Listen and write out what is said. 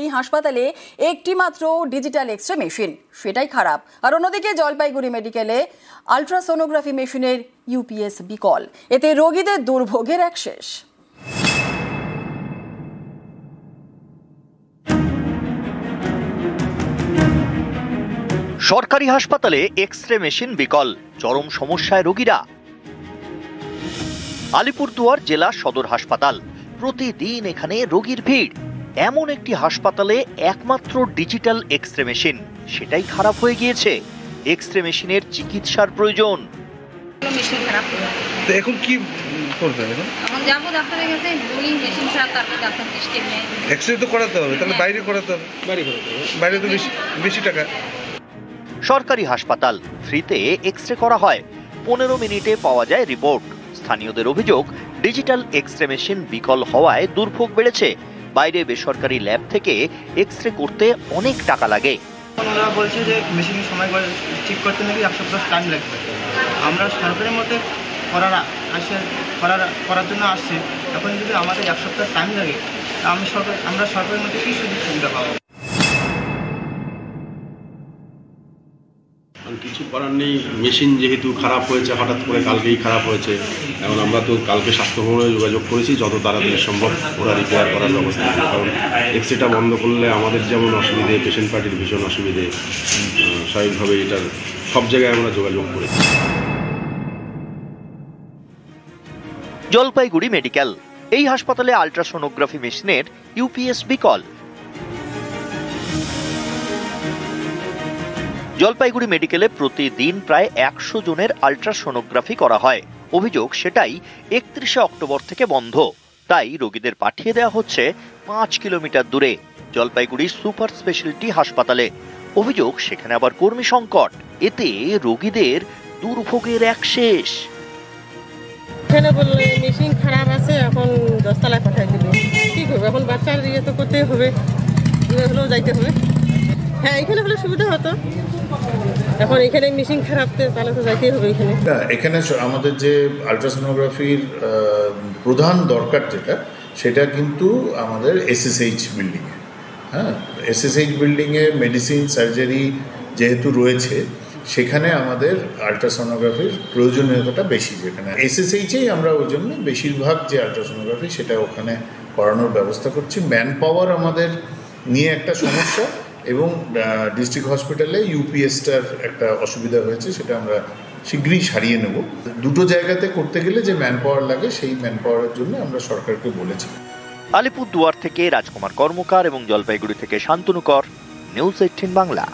এই হাসপাতালে একটি মাত্র ডিজিটাল এক্স-রে মেশিন, সেটাই খারাপ। আর অন্যদিকে জলপাইগুড়ি মেডিকেলে আল্ট্রাসোনোগ্রাফি মেশিনের ইউপিএস বিকল। এতে রোগীদের দুর্ভোগের এক শেষ। সরকারি হাসপাতালে এক্স-রে মেশিন বিকল, চরম সমস্যায় রোগীরা। আলিপুরদুয়ার জেলা সদর হাসপাতাল, প্রতিদিন এখানে রোগীর ভিড়। এমন একটি হাসপাতালে একমাত্র ডিজিটাল এক্স-রে মেশিন, সেটাই খারাপ হয়ে গিয়েছে। এক্স-রে মেশিনের চিকিৎসার প্রয়োজন। মেশিন খারাপ। তো এখন কি করতে হবে? এখন যাবো ডাক্তারের কাছে, দুই মেশিন খারাপ, তারপর ডাক্তার সিস্টেম নেই। এক্স-রে তো করাতে হবে, তাহলে বাইরে করাতে হবে। বাইরে তো বেশি টাকা। সরকারি হাসপাতাল, ফ্রিতে এক্স-রে করা হয়, 15 মিনিটে পাওয়া যায় রিপোর্ট। স্থানীয়দের অভিযোগ, ডিজিটাল এক্স-রে মেশিন বিকল হওয়ায় দুর্ভোগ বেড়েছে। বাইরে বেসরকারি ল্যাব থেকে এক্স-রে করতে অনেক টাকা লাগে। ওরা বলছে যে মেশিন সময় ঠিক করতে নাকি 1 সপ্তাহ টাইম লাগবে। আমরা সরকারের মধ্যে করার জন্য আসছি, এখন যদি আমাদের 1 সপ্তাহ টাইম লাগে, আমরা সরকারের মধ্যে কী সুযোগ সুবিধা পাবো? কিছু করার নেই, মেশিন যেহেতু খারাপ হয়েছে, হঠাৎ করে কালকেই খারাপ হয়েছে। এখন আমরা তো কালকে স্বাস্থ্য ভবনে যোগাযোগ করেছি, যত তাড়াতাড়ি সম্ভব ওরা রিপেয়ার করার ব্যবস্থা করবে। কারণ এক্সরেটা বন্ধ করলে আমাদের যেমন অসুবিধে, পেশেন্ট পার্টির ভীষণ অসুবিধে। স্বাভাবিকভাবে এটার সব জায়গায় আমরা যোগাযোগ করেছি। জলপাইগুড়ি মেডিকেল, এই হাসপাতালে আল্ট্রাসোনোগ্রাফি মেশিনের ইউপিএস বিকল। জলপাইগুড়ি মেডিকেলে প্রতিদিন প্রায় 100 জনের আল্ট্রাসোনোগ্রাফি করা হয়। অভিযোগ, সেটাই 31 অক্টোবর থেকে বন্ধ। তাই রোগীদের পাঠিয়ে দেওয়া হচ্ছে 5 কিলোমিটার দূরে জলপাইগুড়ি সুপার স্পেশালিটি হাসপাতালে। অভিযোগ, সেখানে আবার কর্মী সংকট। এতে রোগীদের দুর্ভোগের এক শেষ। এখানে বললে মেশিন খারাপ আছে, এখন 10 তলায় পাঠিয়ে দিল। কি করবো এখন? বাচ্চার ইয়ে তো করতেই হবে, হলেও যাইতে হবে। হ্যাঁ, এখানে হলে সুবিধা হতো। এখন এখানে মেশিন খারাপ, তাহলে তো যাইতেই হবে এখানে। এখানে আমাদের যে আল্ট্রাসোনোগ্রাফির প্রধান দরকার সেটা কিন্তু আমাদের এসএসএইচ বিল্ডিংয়ে। হ্যাঁ, এসএসএইচ বিল্ডিংয়ে মেডিসিন, সার্জারি যেহেতু রয়েছে, সেখানে আমাদের আল্ট্রাসোনোগ্রাফির প্রয়োজনীয়তাটা বেশি। যেখানে এসএসএইচেই আমরা ওই জন্য বেশিরভাগ যে আল্ট্রাসোনোগ্রাফি সেটা ওখানে করানোর ব্যবস্থা করছি। ম্যান পাওয়ার আমাদের নিয়ে একটা সমস্যা, এবং ডিস্ট্রিক্ট হসপিটালে ইউপিএসটার একটা অসুবিধা হয়েছে, সেটা আমরা শীঘ্রই সারিয়ে নেব। দুটো জায়গাতে করতে গেলে যে ম্যান পাওয়ার লাগে, সেই ম্যান পাওয়ারের জন্য আমরা সরকারকে বলেছি। আলিপুরদুয়ার থেকে রাজকুমার কর্মকার এবং জলপাইগুড়ি থেকে শান্তনু কর, নিউজ 18 বাংলা।